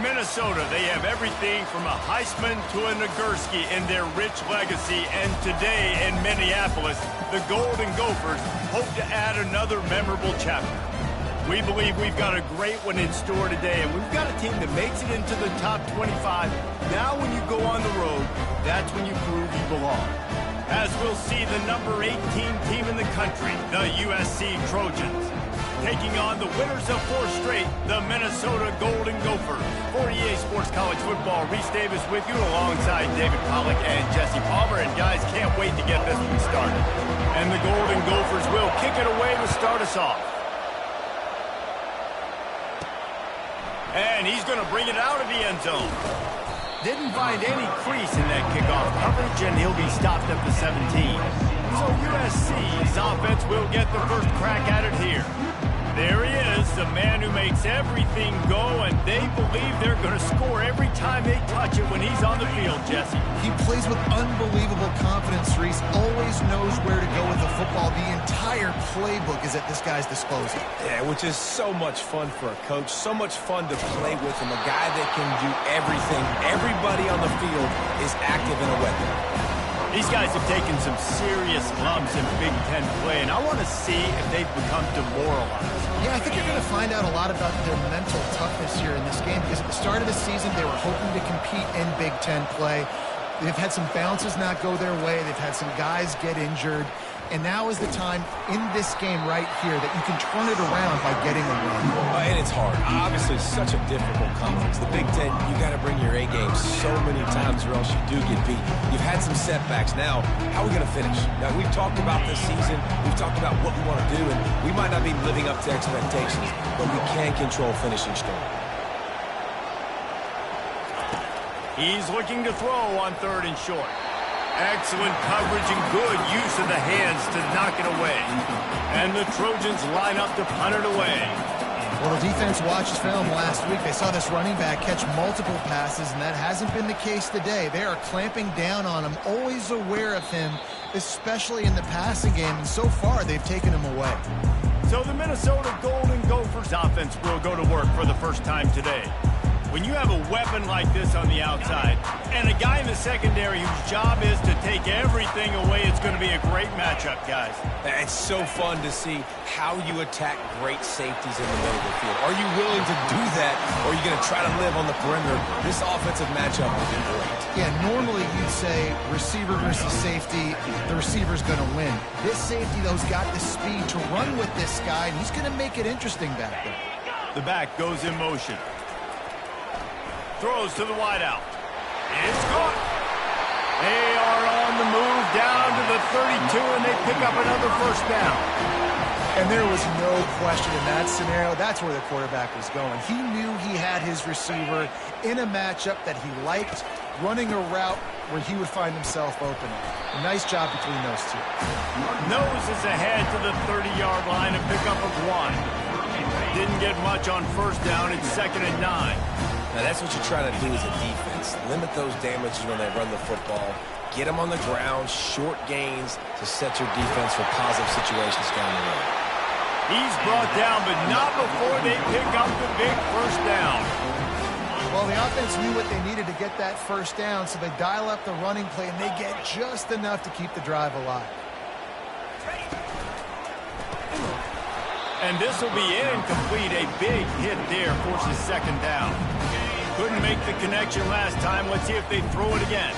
Minnesota, they have everything from a Heisman to a Nagurski in their rich legacy. And today in Minneapolis, the Golden Gophers hope to add another memorable chapter. We believe we've got a great one in store today, and we've got a team that makes it into the top 25. Now when you go on the road, that's when you prove you belong. As we'll see the number 18 team in the country, the USC Trojans, taking on the winners of 4 straight, the Minnesota Golden Gophers. For EA Sports College Football, Reese Davis with you alongside David Pollack and Jesse Palmer. And guys, can't wait to get this one started. And the Golden Gophers will kick it away to start us off. And he's going to bring it out of the end zone. Didn't find any crease in that kickoff coverage, and he'll be stopped at the 17. So USC's offense will get the first crack at it here. There he is, the man who makes everything go, and they believe they're going to score every time they touch it when he's on the field, Jesse. He plays with unbelievable confidence, Reese. Always knows where to go with the football. The entire playbook is at this guy's disposal. Yeah, which is so much fun for a coach, so much fun to play with him, a guy that can do everything. Everybody on the field is active in a weapon. These guys have taken some serious lumps in Big Ten play, and I want to see if they've become demoralized. Yeah, I think you're going to find out a lot about their mental toughness here in this game, because at the start of the season, they were hoping to compete in Big Ten play. They've had some bounces not go their way. They've had some guys get injured. And now is the time in this game right here that you can turn it around by getting a win. And it's hard. Obviously, such a difficult conference. The Big Ten, you got to bring your A game so many times or else you do get beat. You've had some setbacks. Now, how are we going to finish? Now, we've talked about this season. We've talked about what we want to do, and we might not be living up to expectations, but we can control finishing strong. He's looking to throw on 3rd and short. Excellent coverage and good use of the hands to knock it away. And the Trojans line up to punt it away. Well, the defense watched film last week. They saw this running back catch multiple passes, and that hasn't been the case today. They are clamping down on him, always aware of him, especially in the passing game. And so far, they've taken him away. So the Minnesota Golden Gophers offense will go to work for the first time today. When you have a weapon like this on the outside and a guy in the secondary whose job is to take everything away, it's going to be a great matchup, guys. It's so fun to see how you attack great safeties in the middle of the field. Are you willing to do that, or are you going to try to live on the perimeter? This offensive matchup will be great. Yeah, normally you'd say receiver versus safety, the receiver's going to win. This safety, though, has got the speed to run with this guy, and he's going to make it interesting back there. The back goes in motion. Throws to the wideout. It's caught. They are on the move down to the 32, and they pick up another first down. And there was no question in that scenario. That's where the quarterback was going. He knew he had his receiver in a matchup that he liked, running a route where he would find himself open. A nice job between those two. Noses ahead to the 30-yard line and pick up a 1. Didn't get much on first down. It's 2nd and 9. Now, that's what you're trying to do as a defense. Limit those damages when they run the football. Get them on the ground, short gains to set your defense for positive situations down the road. He's brought down, but not before they pick up the big first down. Well, the offense knew what they needed to get that first down, so they dial up the running play, and they get just enough to keep the drive alive. And this will be incomplete. A big hit there forces 2nd down. Couldn't make the connection last time. Let's see if they throw it again.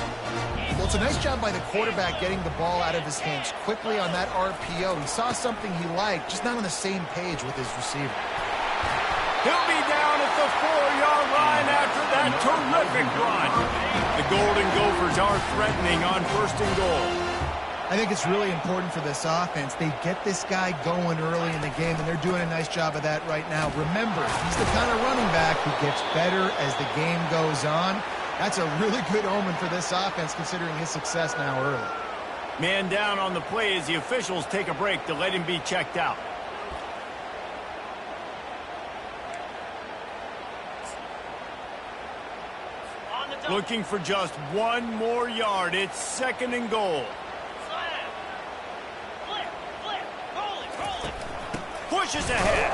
Well, it's a nice job by the quarterback getting the ball out of his hands quickly on that RPO. He saw something he liked, just not on the same page with his receiver. He'll be down at the 4-yard line after that terrific run. The Golden Gophers are threatening on 1st and goal. I think it's really important for this offense. They get this guy going early in the game, and they're doing a nice job of that right now. Remember, he's the kind of running back who gets better as the game goes on. That's a really good omen for this offense, considering his success now early. Man down on the play as the officials take a break to let him be checked out. Looking for just 1 more yard. It's 2nd and goal. Pushes ahead.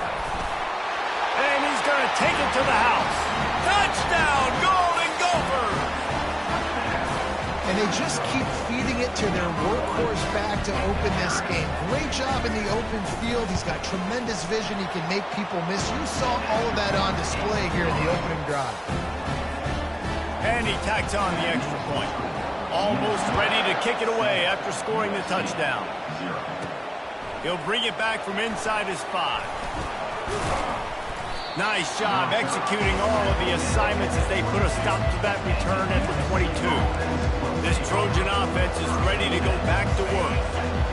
And he's going to take it to the house. Touchdown, Golden Gophers! And they just keep feeding it to their workhorse back to open this game. Great job in the open field. He's got tremendous vision. He can make people miss. You saw all of that on display here in the opening drive. And he tacks on the extra point. Almost ready to kick it away after scoring the touchdown. He'll bring it back from inside his 5. Nice job executing all of the assignments as they put a stop to that return at the 22. This Trojan offense is ready to go back to work.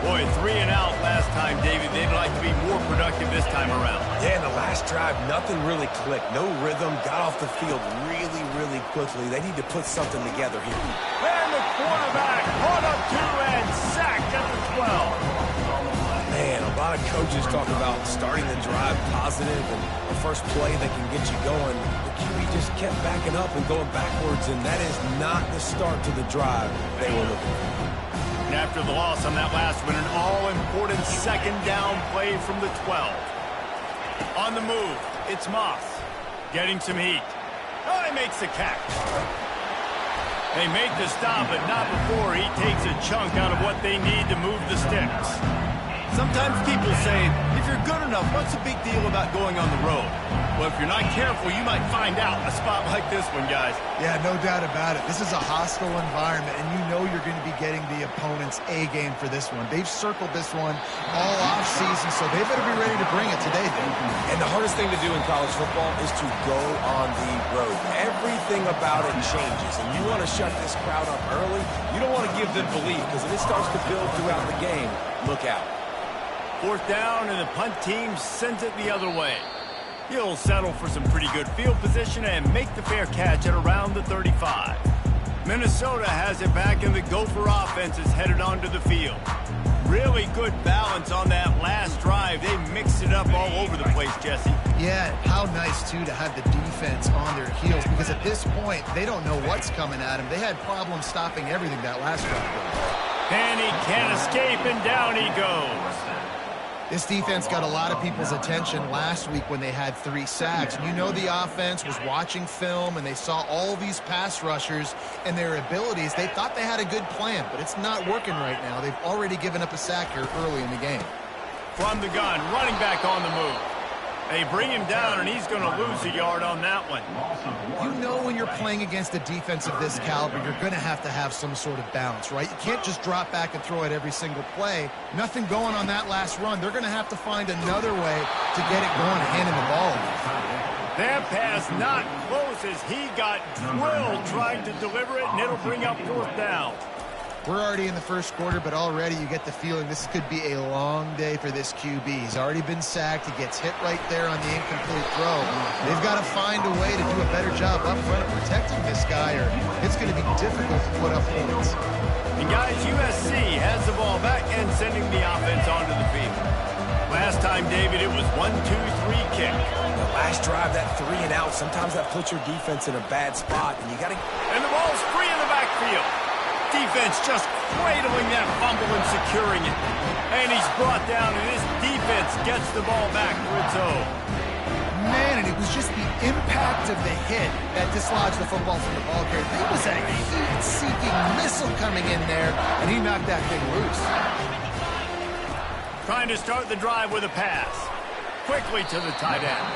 Boy, 3 and out last time, David. They'd like to be more productive this time around. Yeah, in the last drive, nothing really clicked. No rhythm, got off the field really quickly. They need to put something together here. And the quarterback caught up 2 and sacked at the 12. Man, a lot of coaches talk about starting the drive positive and the first play that can get you going. The QB just kept backing up and going backwards, and that is not the start to the drive they were looking for. And after the loss on that last one, an all-important second down play from the 12. On the move, it's Moss. Getting some heat. Oh, he makes the catch. They make the stop, but not before he takes a chunk out of what they need to move the sticks. Sometimes people say, if you're good enough, what's the big deal about going on the road? Well, if you're not careful, you might find out in a spot like this one, guys. Yeah, no doubt about it. This is a hostile environment, and you know you're going to be getting the opponent's A game for this one. They've circled this one all offseason, so they better be ready to bring it today, Dave. And the hardest thing to do in college football is to go on the road. Everything about it changes, and you want to shut this crowd up early. You don't want to give them belief, because if it starts to build throughout the game, look out. 4th down, and the punt team sends it the other way. He'll settle for some pretty good field position and make the fair catch at around the 35. Minnesota has it back, and the Gopher offense is headed onto the field. Really good balance on that last drive. They mixed it up all over the place, Jesse. Yeah, how nice, too, to have the defense on their heels, because at this point, they don't know what's coming at them. They had problems stopping everything that last drive. And he can't escape, and down he goes. This defense got a lot of people's attention last week when they had 3 sacks. You know the offense was watching film, and they saw all these pass rushers and their abilities. They thought they had a good plan, but it's not working right now. They've already given up a sack here early in the game. From the gun, running back on the move. They bring him down, and he's going to lose a yard on that one. You know when you're playing against a defense of this caliber, you're going to have some sort of balance, right? You can't just drop back and throw it every single play. Nothing going on that last run. They're going to have to find another way to get it going and handing the ball off. That pass not close as he got drilled trying to deliver it, and it'll bring up 4th down. We're already in the first quarter, but already you get the feeling this could be a long day for this QB. He's already been sacked. He gets hit right there on the incomplete throw. They've got to find a way to do a better job up front of protecting this guy, or it's going to be difficult to put up points. And guys, USC has the ball back and sending the offense onto the field. Last time, David, it was 1-2-3 kick. The last drive, that 3 and out, sometimes that puts your defense in a bad spot, and you got to... And the ball's free in the backfield. Defense just cradling that fumble and securing it. And he's brought down, and this defense gets the ball back for its own. Man, and it was just the impact of the hit that dislodged the football from the ball carrier. It was a heat-seeking missile coming in there, and he knocked that thing loose. Trying to start the drive with a pass. Quickly to the tight end.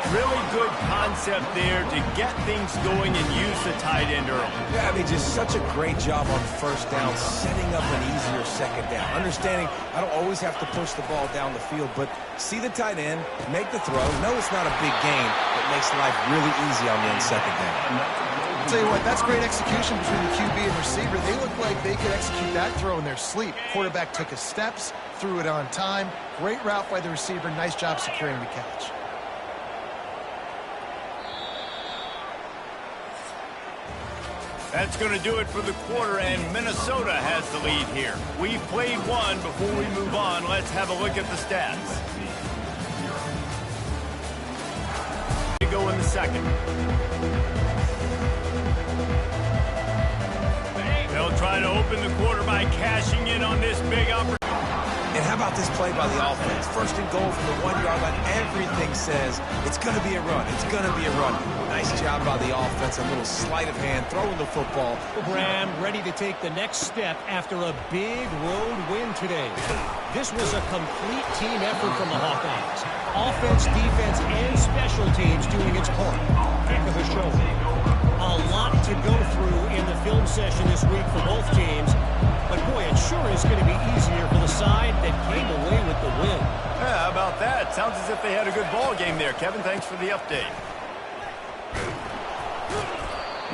Really good concept there to get things going and use the tight end early. Yeah, I mean, just such a great job on 1st down, setting up an easier 2nd down. Understanding I don't always have to push the ball down the field, but see the tight end, make the throw. No, it's not a big gain, but makes life really easy on you in 2nd down. I'll tell you what, that's great execution between the QB and receiver. They look like they could execute that throw in their sleep. Quarterback took his steps, threw it on time. Great route by the receiver. Nice job securing the catch. That's going to do it for the quarter, and Minnesota has the lead here. We've played one. Before we move on, let's have a look at the stats. We go in the second. They'll try to open the quarter by cashing in on this big opportunity. And how about this play by the offense? First and goal from the 1-yard line. Everything says it's going to be a run. It's going to be a run. Nice job by the offense. A little sleight of hand, throwing the football. Graham ready to take the next step after a big road win today. This was a complete team effort from the Hawkeyes. Offense, defense, and special teams doing its part. Heck of a show. A lot to go through in the film session this week for both teams. But, boy, it sure is going to be easier for the side that came away with the win. Yeah, how about that? Sounds as if they had a good ball game there. Kevin, thanks for the update.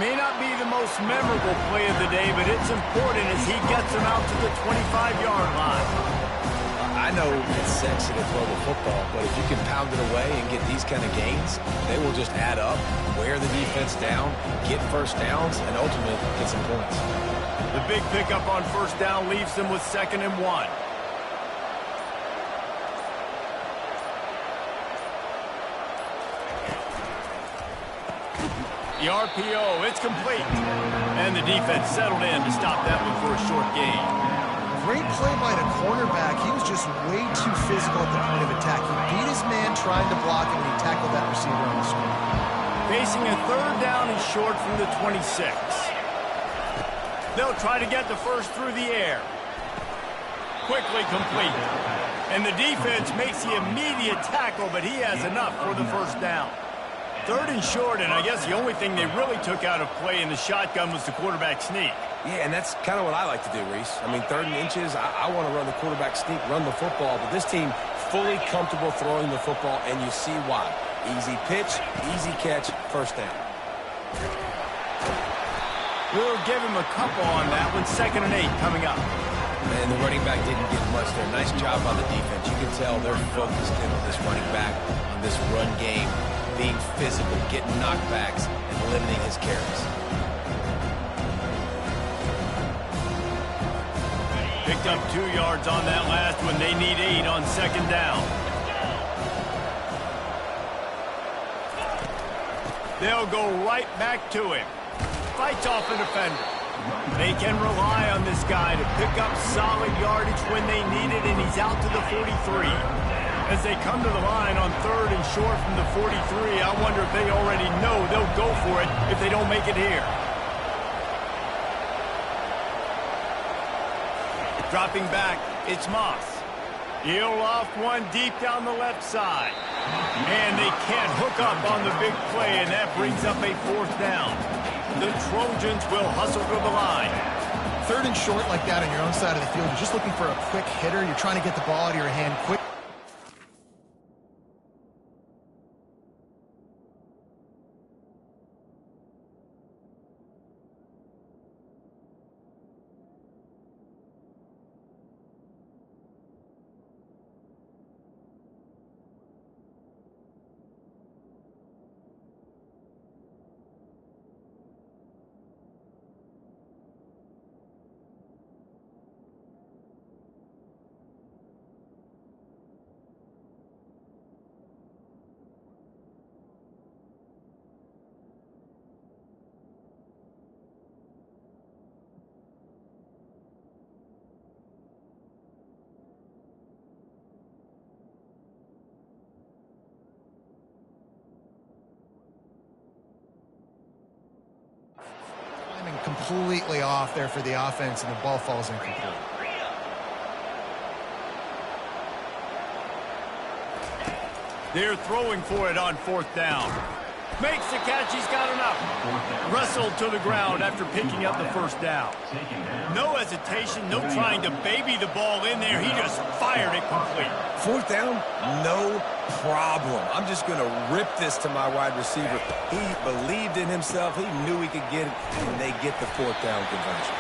May not be the most memorable play of the day, but it's important as he gets them out to the 25-yard line. I know it's sexy to throw the football, but if you can pound it away and get these kind of gains, they will just add up, wear the defense down, get first downs, and ultimately get some points. The big pickup on first down leaves them with 2nd and 1. The RPO, it's complete. And the defense settled in to stop that one for a short gain. Great play by the cornerback. He was just way too physical at the point of attack. He beat his man trying to block him, and he tackled that receiver on the screen. Facing a 3rd down and short from the 26. They'll try to get the first through the air. Quickly complete. And the defense makes the immediate tackle, but he has enough for the first down. 3rd and short, and I guess the only thing they really took out of play in the shotgun was the quarterback sneak. Yeah, and that's kind of what I like to do, Reese. I mean, 3rd and inches, I want to run the quarterback sneak, run the football, but this team fully comfortable throwing the football, and you see why. Easy pitch, easy catch, first down. We'll give him a couple on that one. 2nd and 8 coming up. And the running back didn't get much there. Nice job by the defense. You can tell they're focused in on this running back, on this run game, being physical, getting knockbacks, and limiting his carries. Picked up 2 yards on that last one. They need 8 on 2nd down. They'll go right back to him. Fights off a defender. They can rely on this guy to pick up solid yardage when they need it, and he's out to the 43. As they come to the line on 3rd and short from the 43, I wonder if they already know they'll go for it if they don't make it here. Dropping back, it's Moss. He'll loft one deep down the left side. And they can't hook up on the big play, and that brings up a 4th down. The Trojans will hustle to the line. 3rd and short like that on your own side of the field, you're just looking for a quick hitter. You're trying to get the ball out of your hand quick. Completely off there for the offense, and the ball falls incomplete. They're throwing for it on 4th down. Makes the catch. He's got enough. Wrestled to the ground after picking up the first down. No hesitation, no trying to baby the ball in there. He just fired it complete. 4th down, no problem. I'm just going to rip this to my wide receiver. He believed in himself. He knew he could get it, and they get the 4th down conversion.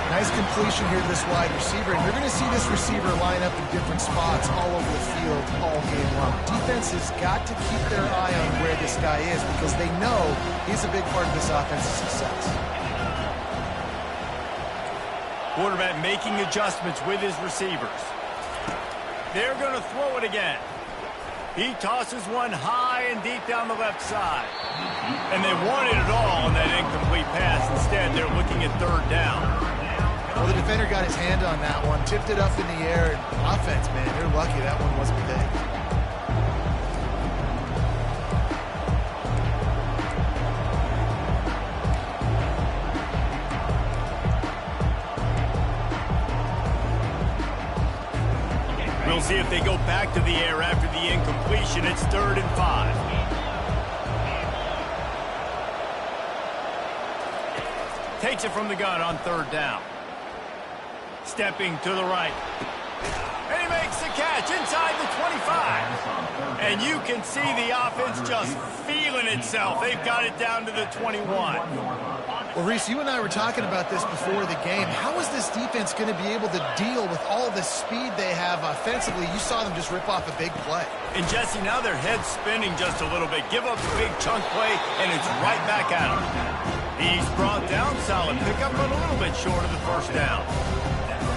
Nice completion here to this wide receiver, and you're going to see this receiver line up in different spots all over the field all game long. Defense has got to keep their eye on where this guy is because they know he's a big part of this offense's success. Quarterback making adjustments with his receivers. They're going to throw it again. He tosses one high and deep down the left side. And they wanted it all on that incomplete pass. Instead, they're looking at 3rd down. Well, the defender got his hand on that one, tipped it up in the air. Offense, man, they're lucky that one wasn't big. We'll see if they go back to the air after the incompletion. It's 3rd and 5. Takes it from the gun on 3rd down. Stepping to the right. And he makes the catch inside the 25. And you can see the offense just feeling itself. They've got it down to the 21. Well, Reese, you and I were talking about this before the game. How is this defense going to be able to deal with all the speed they have offensively? You saw them just rip off a big play. And, Jesse, now their head's spinning just a little bit. Give up a big chunk play, and it's right back at him. He's brought down. Solid pickup, but a little bit short of the 1st down.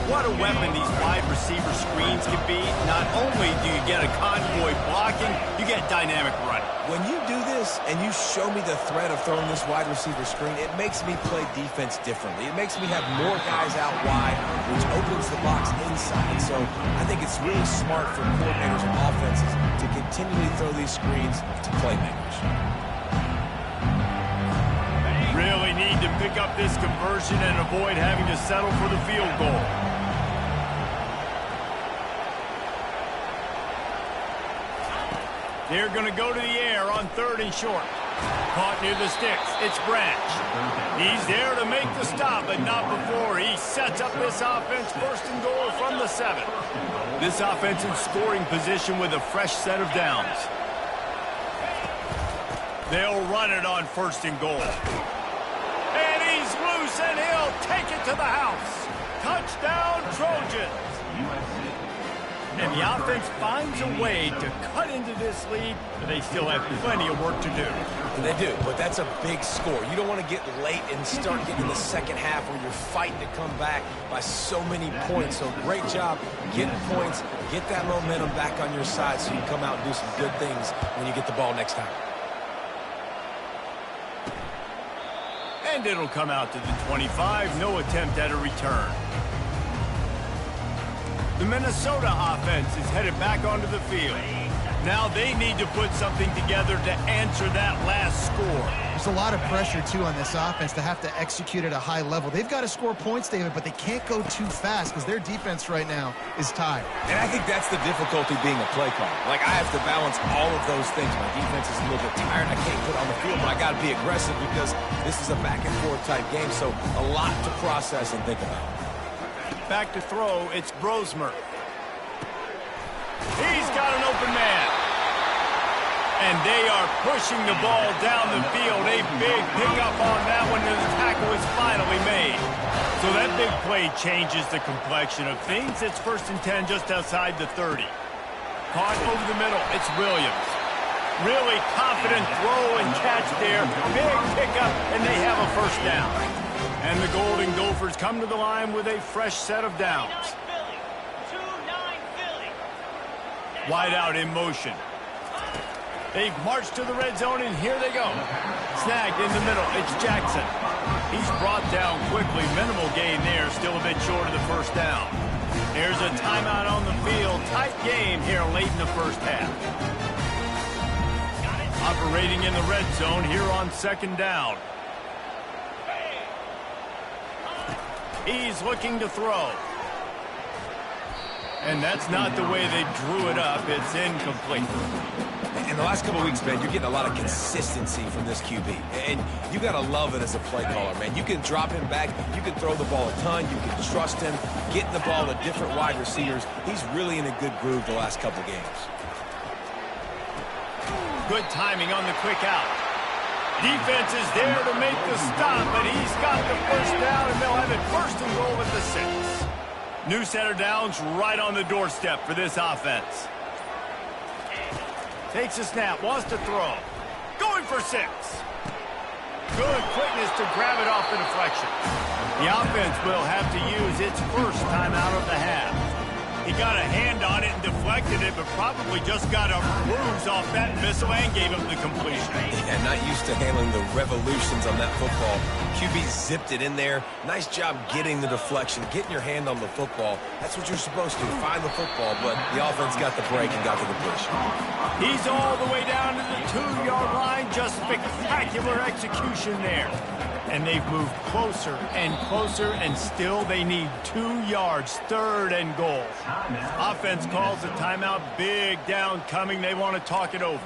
What a weapon these wide receiver screens can be. Not only do you get a convoy blocking, you get dynamic running. When you do this and you show me the threat of throwing this wide receiver screen, it makes me play defense differently. It makes me have more guys out wide, which opens the box inside. So I think it's really smart for coordinators and offenses to continually throw these screens to playmakers. Really need to pick up this conversion and avoid having to settle for the field goal. They're going to go to the air on 3rd and short. Caught near the sticks. It's Branch. He's there to make the stop, but not before he sets up this offense 1st and goal from the 7. This offense in scoring position with a fresh set of downs. They'll run it on 1st and goal. And he's loose, and he'll take it to the house. Touchdown, Trojans. And the offense finds a way to cut into this lead, but they still have plenty of work to do. They do, but that's a big score. You don't want to get late and start getting the second half where you're fighting to come back by so many points. So great job getting points, get that momentum back on your side so you can come out and do some good things when you get the ball next time. And it'll come out to the 25. No attempt at a return. The Minnesota offense is headed back onto the field. Now they need to put something together to answer that last score. There's a lot of pressure, too, on this offense to have to execute at a high level. They've got to score points, David, but they can't go too fast because their defense right now is tired. And I think that's the difficulty being a play caller. Like, I have to balance all of those things. My defense is a little bit tired. I can't put on the field, but I got to be aggressive because this is a back-and-forth type game, so a lot to process and think about. Back to throw, it's Brosmer. He's got an open man. And they are pushing the ball down the field. A big pickup on that one, and the tackle is finally made. So that big play changes the complexion of things. It's 1st and 10 just outside the 30. Caught over the middle, it's Williams. Really confident throw and catch there. Big pickup, and they have a 1st down. And the Golden Gophers come to the line with a fresh set of downs. Wide out in motion. They've marched to the red zone, and here they go. Snagged in the middle. It's Jackson. He's brought down quickly. Minimal gain there. Still a bit short of the 1st down. There's a timeout on the field. Tight game here late in the 1st half. Operating in the red zone here on 2nd down. He's looking to throw. And that's not the way they drew it up. It's incomplete. In the last couple of weeks, man, you're getting a lot of consistency from this QB. And you got to love it as a play caller, man. You can drop him back. You can throw the ball a ton. You can trust him. Getting the ball to different wide receivers. He's really in a good groove the last couple games. Good timing on the quick out. Defense is there to make the stop, but he's got the 1st down, and they'll have it 1st and goal at the 6. New set of downs right on the doorstep for this offense. Takes a snap, wants to throw. Going for 6. Good quickness to grab it off the deflection. The offense will have to use its 1st timeout of the half. He got a hand on it and deflected it, but probably just got a bruise off that missile and gave him the completion. Yeah, not used to handling the revolutions on that football. QB zipped it in there. Nice job getting the deflection, getting your hand on the football. That's what you're supposed to, find the football, but the offense got the break and got the completion. He's all the way down to the 2-yard line. Just spectacular execution there. And they've moved closer and closer, and still they need 2 yards, 3rd and goal. Offense calls a timeout. Big down coming. They want to talk it over.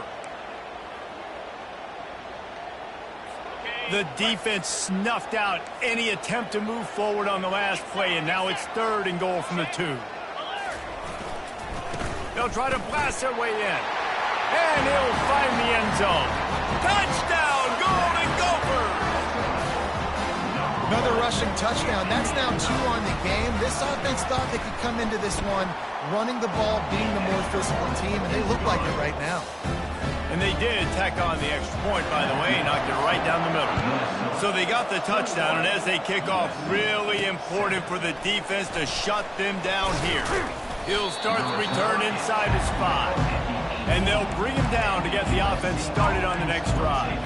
The defense snuffed out any attempt to move forward on the last play, and now it's 3rd and goal from the 2. They'll try to blast their way in. And he'll find the end zone. Touchdown, Golden Gophers! Another rushing touchdown. That's now 2 on the game. This offense thought they could come into this one running the ball, being the more physical team, and they look like it right now. And they did tack on the extra point, by the way, knocked it right down the middle. So they got the touchdown, and as they kick off, really important for the defense to shut them down here. He'll start the return inside his 5. And they'll bring him down to get the offense started on the next drive.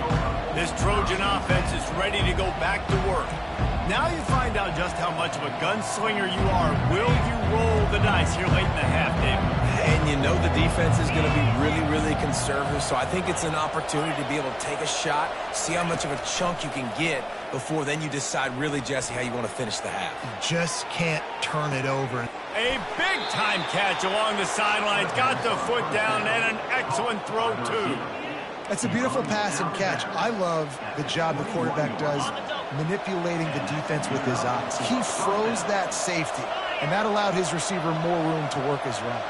This Trojan offense is ready to go back to work. Now you find out just how much of a gunslinger you are. Will you roll the dice here late in the half, David? And you know the defense is going to be really, really conservative, so I think it's an opportunity to be able to take a shot, see how much of a chunk you can get before then you decide really, Jesse, how you want to finish the half. You just can't turn it over. A big-time catch along the sidelines, got the foot down, and an excellent throw, too. That's a beautiful pass and catch. I love the job the quarterback does manipulating the defense with his eyes. He froze that safety, and that allowed his receiver more room to work his route.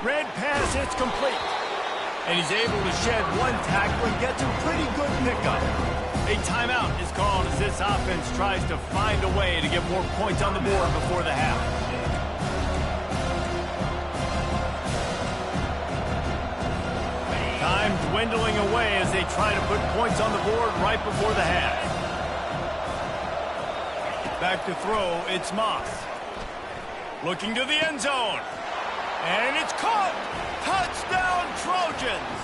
Red pass, it's complete. And he's able to shed one tackle and get some pretty good pickup. A timeout is called as this offense tries to find a way to get more points on the board before the half. Time dwindling away as they try to put points on the board right before the half. Back to throw, it's Moss. Looking to the end zone. And it's caught! Touchdown, Trojans!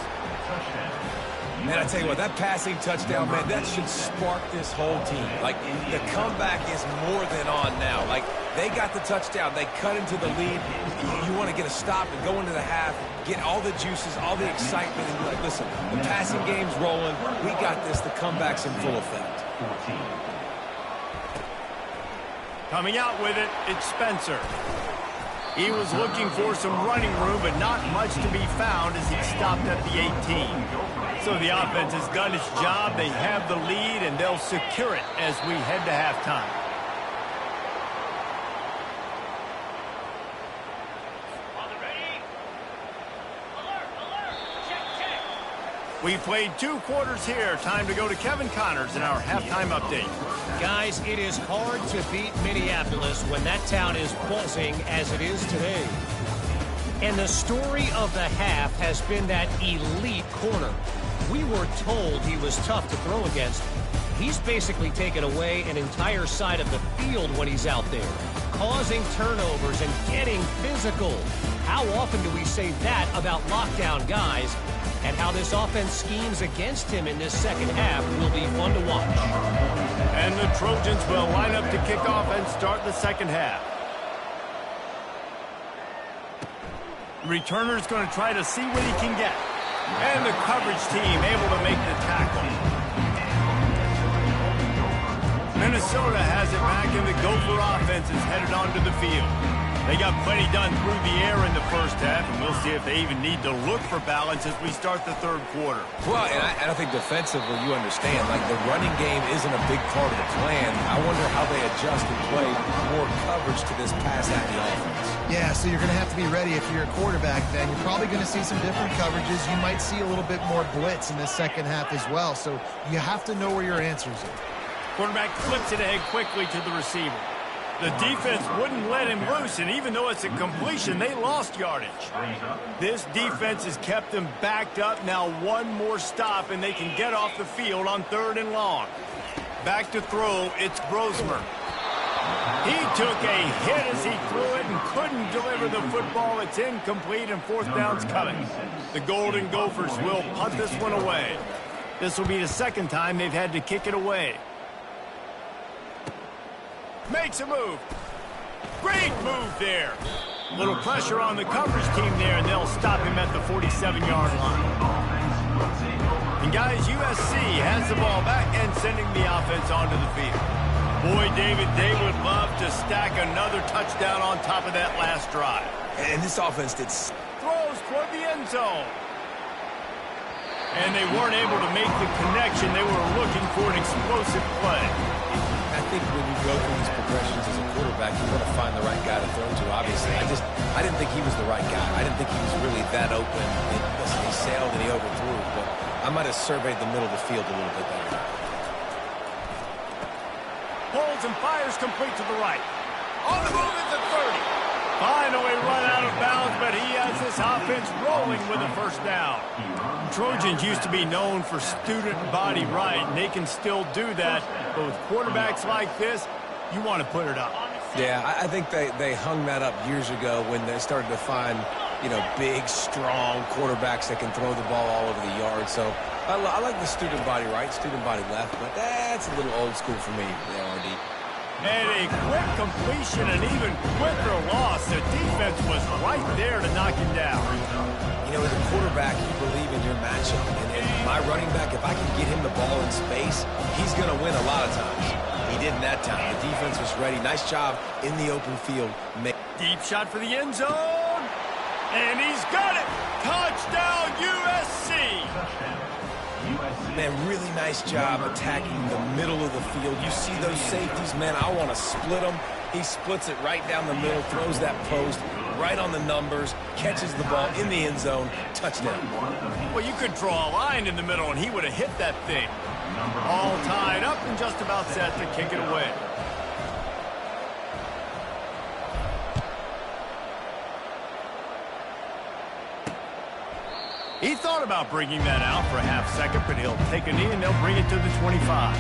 Man, I tell you what, that passing touchdown, man, that should spark this whole team. Like, the comeback is more than on now. Like, they got the touchdown. They cut into the lead. You want to get a stop and go into the half, get all the juices, all the excitement, and be like, listen, the passing game's rolling. We got this. The comeback's in full effect. Coming out with it, it's Spencer. He was looking for some running room, but not much to be found as he stopped at the 18. So the offense has done its job. They have the lead, and they'll secure it as we head to halftime. We played 2 quarters here. Time to go to Kevin Connors in our halftime update. Guys, it is hard to beat Minneapolis when that town is buzzing as it is today. And the story of the half has been that elite corner. We were told he was tough to throw against. He's basically taken away an entire side of the field when he's out there, causing turnovers and getting physical. How often do we say that about lockdown guys? And how this offense schemes against him in this second half will be fun to watch. And the Trojans will line up to kick off and start the second half. Returner's going to try to see what he can get. And the coverage team able to make the tackle. Minnesota has it back, and the Gopher offense is headed onto the field. They got plenty done through the air in the first half, and we'll see if they even need to look for balance as we start the third quarter. Well, and I think defensively, you understand, like the running game isn't a big part of the plan. I wonder how they adjust and play more coverage to this pass-happy offense. Yeah, so you're going to have to be ready if you're a quarterback then. You're probably going to see some different coverages. You might see a little bit more blitz in the second half as well, so you have to know where your answers are. Quarterback flips it ahead quickly to the receiver. The defense wouldn't let him loose, and even though it's a completion, they lost yardage. This defense has them them backed up. Now one more stop, and they can get off the field on 3rd and long. Back to throw, it's Brosmer. He took a hit as he threw it and couldn't deliver the football. It's incomplete and fourth down's coming. The Golden Gophers will punt this one away. This will be the second time they've had to kick it away. Makes a move. Great move there. Little pressure on the coverage team there, and they'll stop him at the 47-yard line. And guys, USC has the ball back and sending the offense onto the field. Boy, David, they would love to stack another touchdown on top of that last drive. And this offense did... Throws toward the end zone. And they weren't able to make the connection. They were looking for an explosive play. I think when you go through these progressions as a quarterback, you want to find the right guy to throw to, obviously. I didn't think he was the right guy. I didn't think he was really that open. Listen, he sailed and he overthrew, but I might have surveyed the middle of the field a little bit better. Pulls and fires complete to the right. On the move at the 30. Finally run out of bounds, but he has this offense rolling with a first down. Trojans used to be known for student body right, and they can still do that. But with quarterbacks like this, you want to put it up. Yeah, I think they hung that up years ago when they started to find, big, strong quarterbacks that can throw the ball all over the yard. So I like the student body right, student body left, but that's a little old school for me, RD. And a quick completion, and even quicker loss. The defense was right there to knock him down. As a quarterback, you believe in your matchup. And my running back, if I can get him the ball in space, he's going to win a lot of times. He didn't that time. The defense was ready. Nice job in the open field. Deep shot for the end zone. And he's got it. Touchdown, USC. Man, really nice job attacking the middle of the field. You see those safeties, man, I want to split them. He splits it right down the middle, throws that post right on the numbers, catches the ball in the end zone, touchdown. Well, you could draw a line in the middle, and he would have hit that thing. All tied up and just about set to kick it away. He thought about bringing that out for a half second, but he'll take a knee and they'll bring it to the 25.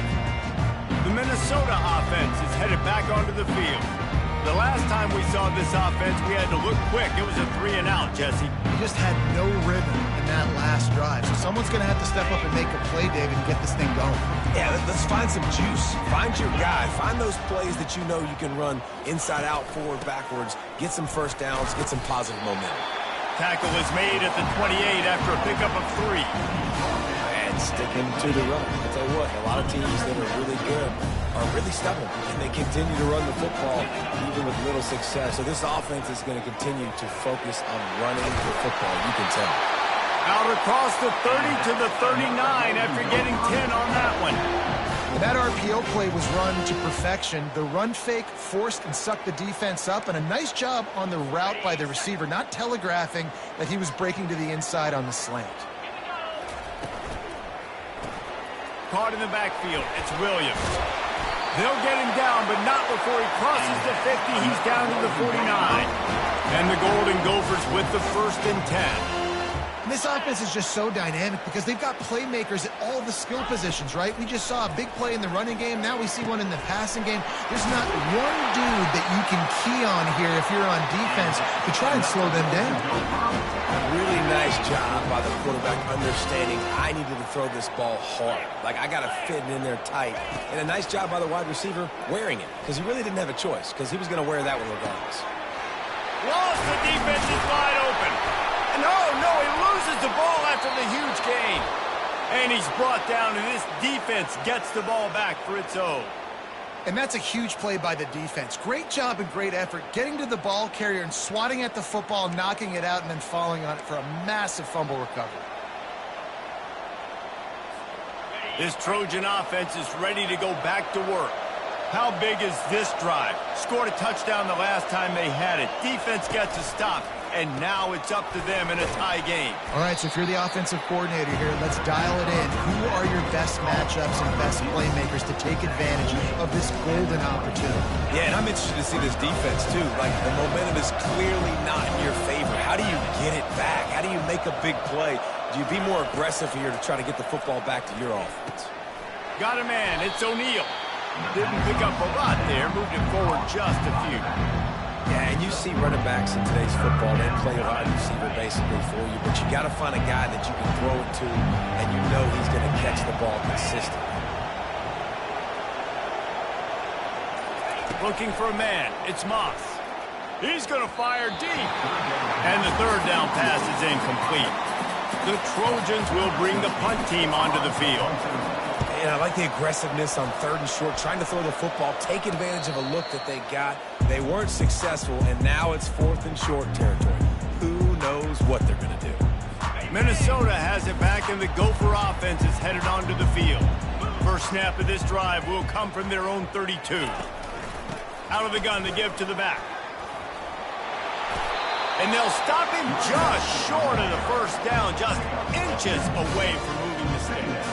The Minnesota offense is headed back onto the field. The last time we saw this offense, we had to look quick. It was a 3-and-out, Jesse. He just had no rhythm in that last drive. So someone's going to have to step up and make a play, David, and get this thing going. Yeah, let's find some juice. Find your guy. Find those plays that you know you can run inside out, forward, backwards. Get some first downs. Get some positive momentum. Tackle is made at the 28 after a pickup of 3. And sticking to the run. I tell you what, a lot of teams that are really good are really stubborn, and they continue to run the football even with little success. So this offense is going to continue to focus on running the football. You can tell. Out across the 30 to the 39 after getting 10 on that one. That RPO play was run to perfection. The run fake forced and sucked the defense up, and a nice job on the route by the receiver, not telegraphing that he was breaking to the inside on the slant. Caught in the backfield. It's Williams. They'll get him down, but not before he crosses the 50. He's down to the 49. And the Golden Gophers with the 1st and 10. And this offense is just so dynamic because they've got playmakers at all the skill positions, right? We just saw a big play in the running game. Now we see one in the passing game. There's not one dude that you can key on here if you're on defense to try and slow them down. Really nice job by the quarterback understanding I needed to throw this ball hard. Like, I got to fit it in there tight. And a nice job by the wide receiver wearing it because he really didn't have a choice because he was going to wear that one regardless. Lost the defense is wide open. And no, he loses the ball after the huge gain. And he's brought down, and this defense gets the ball back for its own. And that's a huge play by the defense. Great job and great effort getting to the ball carrier and swatting at the football, knocking it out, and then falling on it for a massive fumble recovery. This Trojan offense is ready to go back to work. How big is this drive? Scored a touchdown the last time they had it. Defense gets a stop, and now it's up to them in a tie game. All right, so if you're the offensive coordinator here, let's dial it in. Who are your best matchups and best playmakers to take advantage of this golden opportunity? Yeah, and I'm interested to see this defense, too. Like, the momentum is clearly not in your favor. How do you get it back? How do you make a big play? Do you be more aggressive here to try to get the football back to your offense? Got a man. It's O'Neal. Didn't pick up a lot there, moved it forward just a few. Yeah, and you see running backs in today's football, they play wide receiver basically for you, but you got to find a guy that you can throw it to, and you know he's going to catch the ball consistently. Looking for a man. It's Moss. He's going to fire deep. And the third down pass is incomplete. The Trojans will bring the punt team onto the field. And I like the aggressiveness on 3rd and short, trying to throw the football, take advantage of a look that they got. They weren't successful, and now it's 4th and short territory. Who knows what they're going to do? Minnesota has it back, and the Gopher offense is headed onto the field. First snap of this drive will come from their own 32. Out of the gun, they give to the back. And they'll stop him just short of the first down, just inches away from moving the sticks.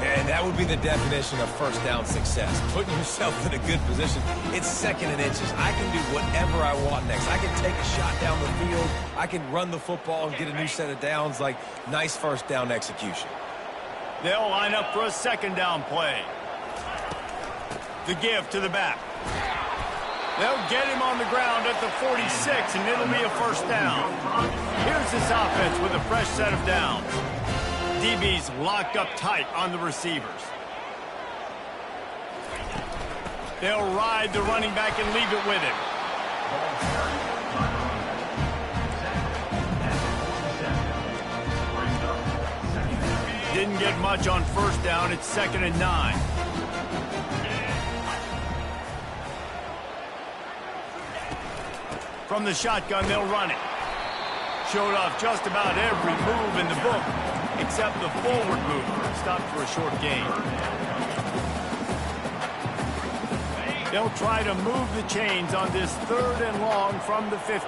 And that would be the definition of first down success, putting yourself in a good position. It's 2nd and inches. I can do whatever I want next. I can take a shot down the field. I can run the football and get a new set of downs. Like, nice first down execution. They'll line up for a 2nd down play. The give to the back. They'll get him on the ground at the 46, and it'll be a first down. Here's this offense with a fresh set of downs. DB's locked up tight on the receivers. They'll ride the running back and leave it with him. Didn't get much on first down. It's 2nd and 9. From the shotgun, they'll run it. Showed off just about every move in the book, except the forward move. Stopped for a short gain. They'll try to move the chains on this 3rd and long from the 50.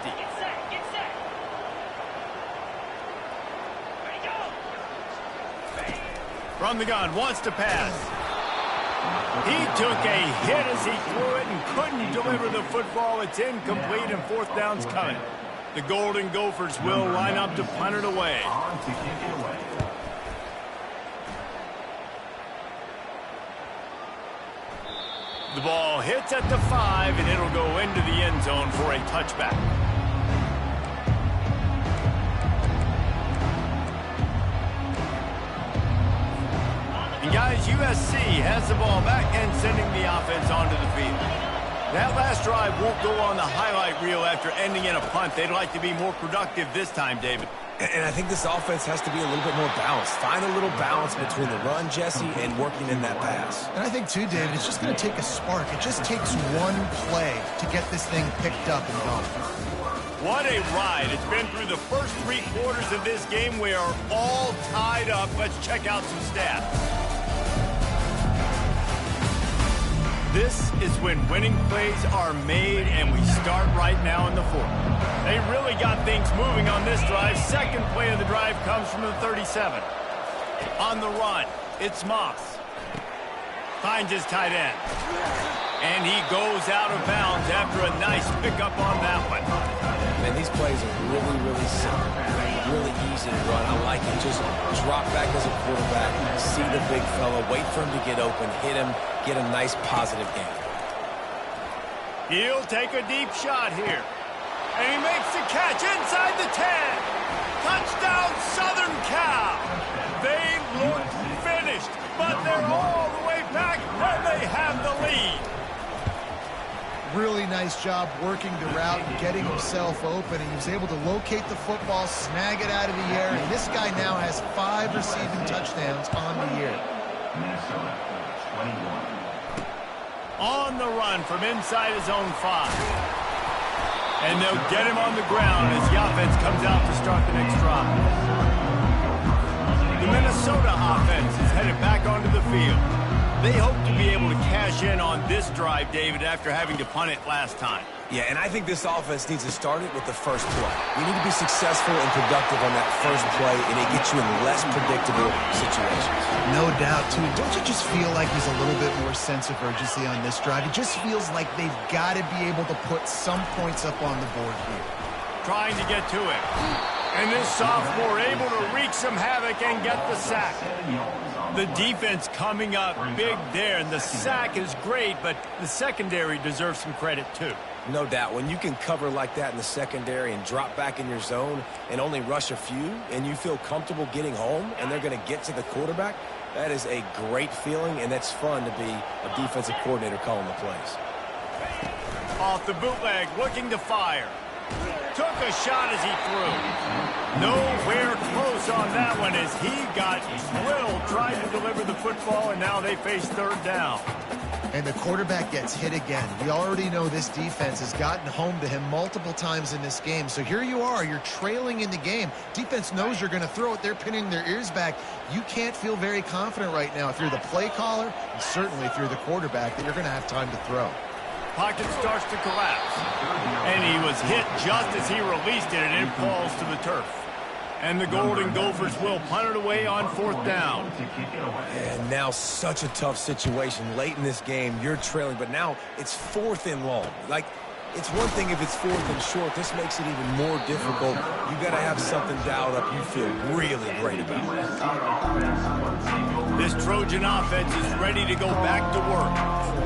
From the gun, wants to pass. He took a hit as he threw it and couldn't deliver the football. It's incomplete, and 4th down's coming. The Golden Gophers will line up to punt it away. The ball hits at the 5, and it'll go into the end zone for a touchback. And guys, USC has the ball back and sending the offense onto the field. That last drive won't go on the highlight reel after ending in a punt. They'd like to be more productive this time, David. And I think this offense has to be a little bit more balanced. Find a little balance between the run, Jesse, and working in that pass. And I think, too, David, it's just going to take a spark. It just takes one play to get this thing picked up and going. What a ride. It's been through the first 3 quarters of this game. We are all tied up. Let's check out some stats. This is when winning plays are made, and we start right now in the 4th. They really got things moving on this drive. Second play of the drive comes from the 37. On the run, it's Moss. Finds his tight end. And he goes out of bounds after a nice pickup on that one. Man, these plays are really, really simple. Really easy to run. I like it. Just drop back as a quarterback, see the big fella, wait for him to get open, hit him, get a nice positive game. He'll take a deep shot here. And he makes the catch inside the 10. Touchdown, Southern Cal. They look finished, but they're all the way back, and they have the lead. Really nice job working the route and getting himself open. And he was able to locate the football, snag it out of the air. And this guy now has 5 receiving touchdowns on the year. On the run from inside his own 5. And they'll get him on the ground as the offense comes out to start the next drive. The Minnesota offense is headed back onto the field. They hope to be able to cash in on this drive, David, after having to punt it last time. Yeah, and I think this offense needs to start it with the first play. You need to be successful and productive on that first play, and it gets you in less predictable situations. No doubt, too. Don't you just feel like there's a little bit more sense of urgency on this drive? It just feels like they've got to be able to put some points up on the board here. Trying to get to it. And this sophomore able to wreak some havoc and get the sack. The defense coming up big there, and the sack is great, but the secondary deserves some credit too. No doubt. When you can cover like that in the secondary and drop back in your zone and only rush a few, and you feel comfortable getting home and they're going to get to the quarterback, that is a great feeling, and it's fun to be a defensive coordinator calling the plays. Off the bootleg, looking to fire. Took a shot as he threw. Nowhere close on that one as he got drilled trying to deliver the football, and now they face third down. And the quarterback gets hit again. We already know this defense has gotten home to him multiple times in this game. So here you are, you're trailing in the game. Defense knows you're going to throw it. They're pinning their ears back. You can't feel very confident right now if you're the play caller, and certainly if you're the quarterback, that you're going to have time to throw. Pocket starts to collapse. And he was hit just as he released it, and it falls to the turf. And the Golden Gophers will punt it away on fourth down. And now such a tough situation. Late in this game, you're trailing, but now it's fourth and long. Like, it's one thing if it's fourth and short. This makes it even more difficult. You got to have something dialed up you feel really great about. This Trojan offense is ready to go back to work.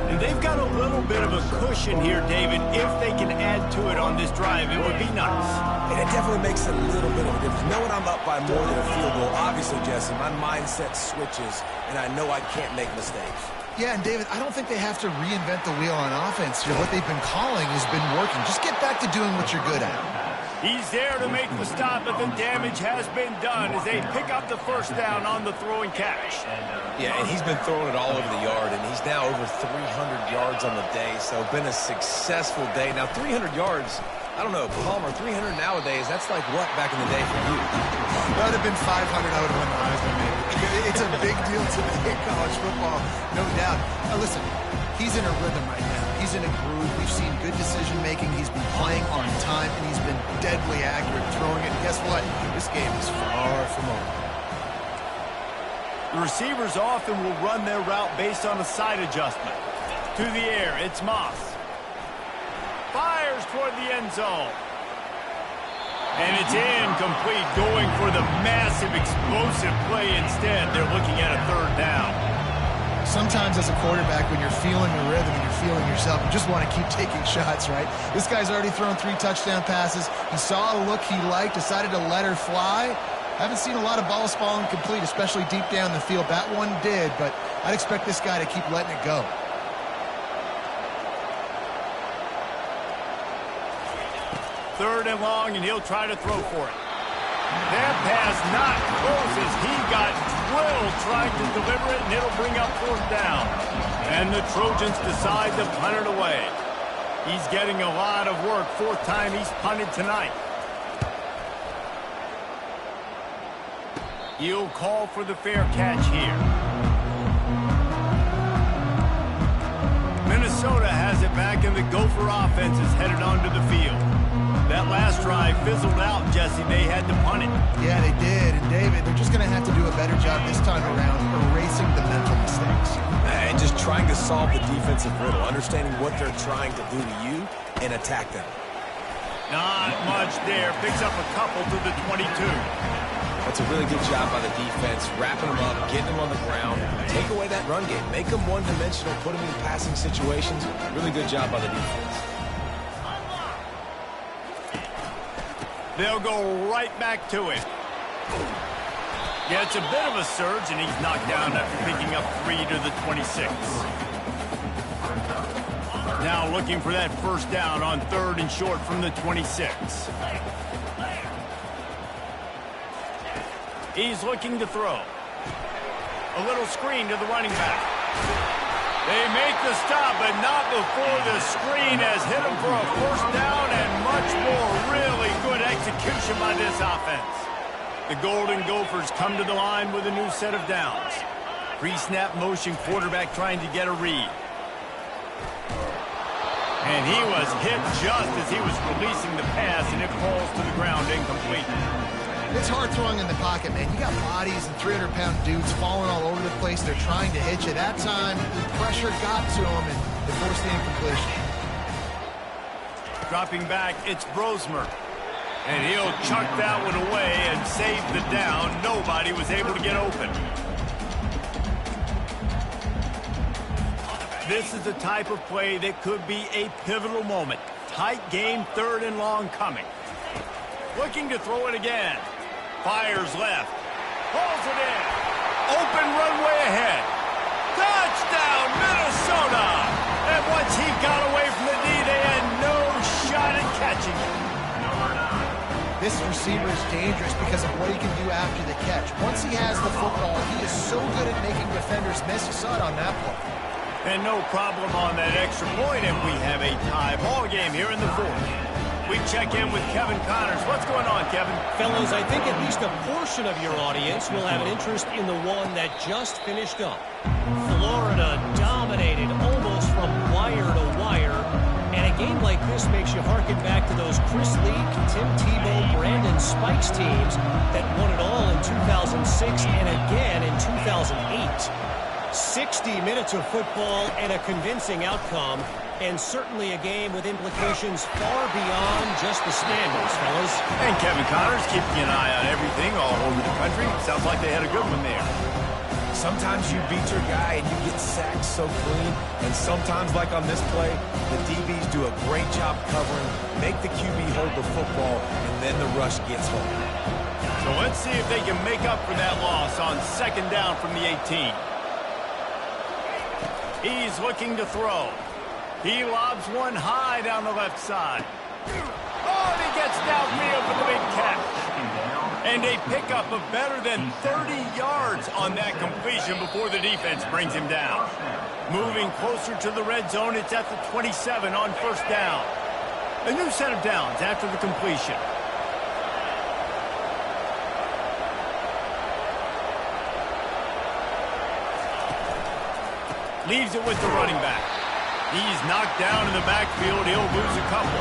And they've got a little bit of a cushion here, David. If they can add to it on this drive, it would be nice. And it definitely makes a little bit of a difference. Knowing I'm up by more than a field goal, obviously, Jesse, my mindset switches, and I know I can't make mistakes. Yeah, and David, I don't think they have to reinvent the wheel on offense here. What they've been calling has been working. Just get back to doing what you're good at. He's there to make the stop, but the damage has been done as they pick up the first down on the throw and catch. Yeah, and he's been throwing it all over the yard, and he's now over 300 yards on the day, so been a successful day. Now, 300 yards, I don't know, Palmer, 300 nowadays, that's like what back in the day for you? That would have been 500, I would have won the Heisman, maybe. It's a big deal today in college football, no doubt. Now, listen, he's in a rhythm right now. He's in a groove. We've seen good decision-making. He's been playing on time, and he's been deadly accurate throwing it. And guess what? This game is far from over. The receivers often will run their route based on a side adjustment. To the air, it's Moss. Fires toward the end zone. And it's incomplete, going for the massive explosive play instead. They're looking at a third down. Sometimes as a quarterback, when you're feeling the rhythm and you're feeling yourself, you just want to keep taking shots, right? This guy's already thrown 3 touchdown passes. He saw a look he liked, decided to let her fly. Haven't seen a lot of balls falling complete, especially deep down the field. That one did, but I'd expect this guy to keep letting it go. Third and long, and he'll try to throw for it. That pass not close as he got drilled trying to deliver it, and it'll bring up fourth down. And the Trojans decide to punt it away. He's getting a lot of work. Fourth time he's punted tonight. He'll call for the fair catch here. Minnesota has it back, and the Gopher offense is headed onto the field. That last drive fizzled out, Jesse. They had to punt it. Yeah, they did. And, David, they're just going to have to do a better job this time around erasing the mental mistakes. And just trying to solve the defensive riddle, understanding what they're trying to do to you and attack them. Not much there. Picks up a couple to the 22. That's a really good job by the defense, wrapping them up, getting them on the ground, take away that run game, make them one-dimensional, put them in passing situations. Really good job by the defense. They'll go right back to it. Yeah, it's a bit of a surge, and he's knocked down after picking up 3 to the 26. Now looking for that first down on third and short from the 26. He's looking to throw. A little screen to the running back. They make the stop, but not before the screen has hit him for a first down and much more. Really good execution by this offense. The Golden Gophers come to the line with a new set of downs. Pre-snap motion, quarterback trying to get a read. And he was hit just as he was releasing the pass, and it falls to the ground incomplete. It's hard throwing in the pocket, man. You got bodies and 300-pound dudes falling all over the place. They're trying to hit you. That time, pressure got to him, and they forced the incompletion. Dropping back, it's Brosmer. And he'll chuck that one away and save the down. Nobody was able to get open. This is the type of play that could be a pivotal moment. Tight game, 3rd and long coming. Looking to throw it again. Fires left. Pulls it in. Open runway ahead. Touchdown, Minnesota! And once he got away from the D, they had no shot at catching it. This receiver is dangerous because of what he can do after the catch. Once he has the football, he is so good at making defenders miss. You saw it on that play. And no problem on that extra point, and we have a tie ball game here in the 4th. We check in with Kevin Connors. What's going on, Kevin? Fellas, I think at least a portion of your audience will have an interest in the one that just finished up. Florida dominated almost from wire to wire. And a game like this makes you harken back to those Chris Leak, Tim Tebow, Brandon Spikes teams that won it all in 2006 and again in 2008. 60 minutes of football and a convincing outcome, and certainly a game with implications far beyond just the standings, fellas. And Kevin Connors keeping an eye on everything all over the country. Sounds like they had a good one there. Sometimes you beat your guy and you get sacked so clean, and sometimes, like on this play, the DBs do a great job covering, make the QB hold the football, and then the rush gets home. So let's see if they can make up for that loss on 2nd down from the 18. He's looking to throw. He lobs one high down the left side. Oh, and he gets downfield for the big catch. And a pickup of better than 30 yards on that completion before the defense brings him down. Moving closer to the red zone, it's at the 27 on 1st down. A new set of downs after the completion. Leaves it with the running back. He's knocked down in the backfield. He'll lose a couple.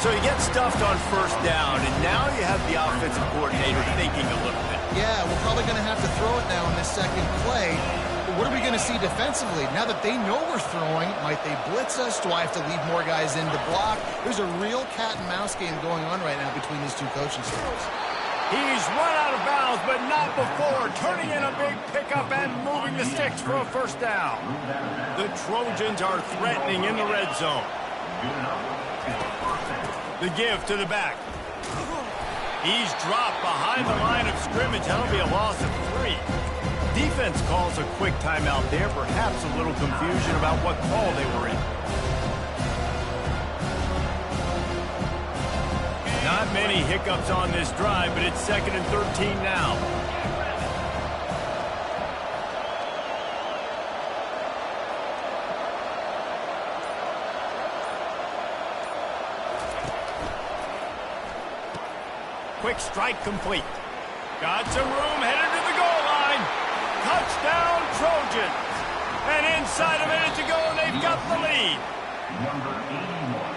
So he gets stuffed on 1st down, and now you have the offensive coordinator thinking a little bit. Yeah, we're probably going to have to throw it now in this 2nd play. But what are we going to see defensively? Now that they know we're throwing, might they blitz us? Do I have to leave more guys in to block? There's a real cat-and-mouse game going on right now between these two coaching staffs. He's run out of bounds, but not before. Turning in a big pickup and moving the sticks for a 1st down. The Trojans are threatening in the red zone. The give to the back. He's dropped behind the line of scrimmage. That'll be a loss of 3. Defense calls a quick timeout there. Perhaps a little confusion about what call they were in. Not many hiccups on this drive, but it's 2nd and 13 now. Quick strike complete. Got some room, headed to the goal line. Touchdown, Trojans. And inside a minute to go, and they've got the lead.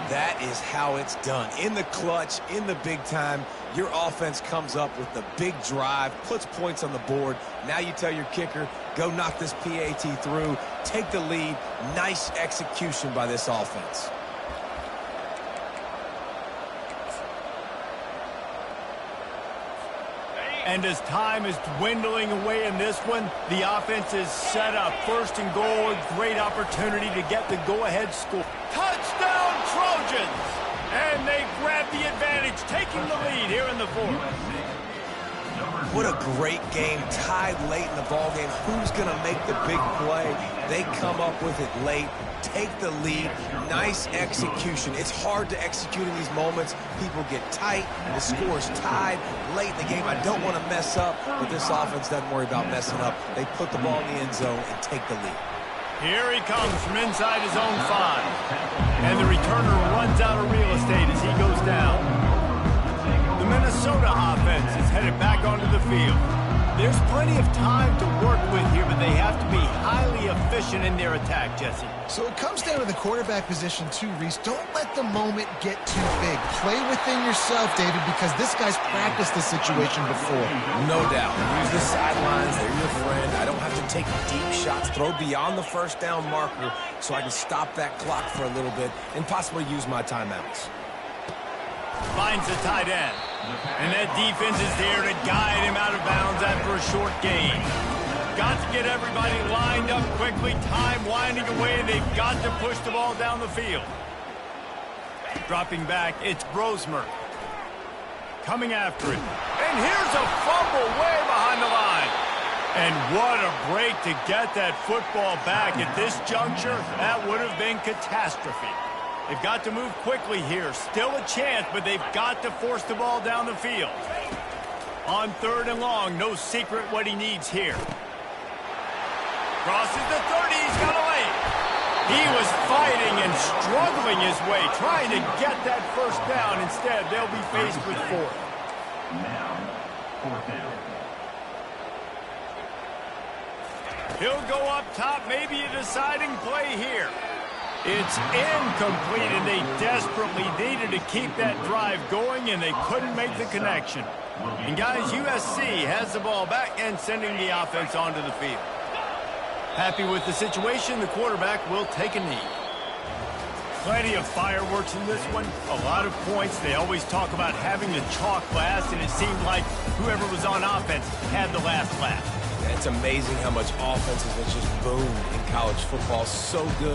That is how it's done. In the clutch, in the big time, your offense comes up with the big drive, puts points on the board. Now you tell your kicker, go knock this PAT through, take the lead. Nice execution by this offense. And as time is dwindling away in this one, the offense is set up. 1st and goal, a great opportunity to get the go-ahead score. Touchdown, Trojans! And they grab the advantage, taking the lead here in the 4th. What a great game, tied late in the ballgame. Who's going to make the big play? They come up with it late, take the lead. Nice execution. It's hard to execute in these moments. People get tight, the score's tied late in the game. I don't want to mess up, but this offense doesn't worry about messing up. They put the ball in the end zone and take the lead. Here he comes from inside his own 5. And the returner runs out of real estate as he goes down. The Minnesota offense is headed back onto the field. There's plenty of time to work with here, but they have to be highly efficient in their attack, Jesse. So it comes down to the quarterback position too, Reese. Don't let the moment get too big. Play within yourself, David, because this guy's practiced this situation before. No doubt. Use the sidelines. They're your friend. I don't have to take deep shots. Throw beyond the 1st down marker so I can stop that clock for a little bit and possibly use my timeouts. Finds the tight end. And that defense is there to guide him out of bounds after a short gain. They've got to get everybody lined up quickly. Time winding away. They've got to push the ball down the field. Dropping back, it's Brosmer. Coming after it. And here's a fumble way behind the line. And what a break to get that football back. At this juncture, that would have been catastrophe. They've got to move quickly here. Still a chance, but they've got to force the ball down the field. On 3rd and long, no secret what he needs here. Crosses the 30, he's got a lane. He was fighting and struggling his way, trying to get that first down. Instead, they'll be faced with 4th. Now, 4th down. He'll go up top, maybe a deciding play here. It's incomplete, and they desperately needed to keep that drive going, and they couldn't make the connection. And guys, USC has the ball back and sending the offense onto the field. Happy with the situation, the quarterback will take a knee. Plenty of fireworks in this one, a lot of points. They always talk about having the chalk last, and it seemed like whoever was on offense had the last laugh. It's amazing how much offense has just boomed in college football. So good.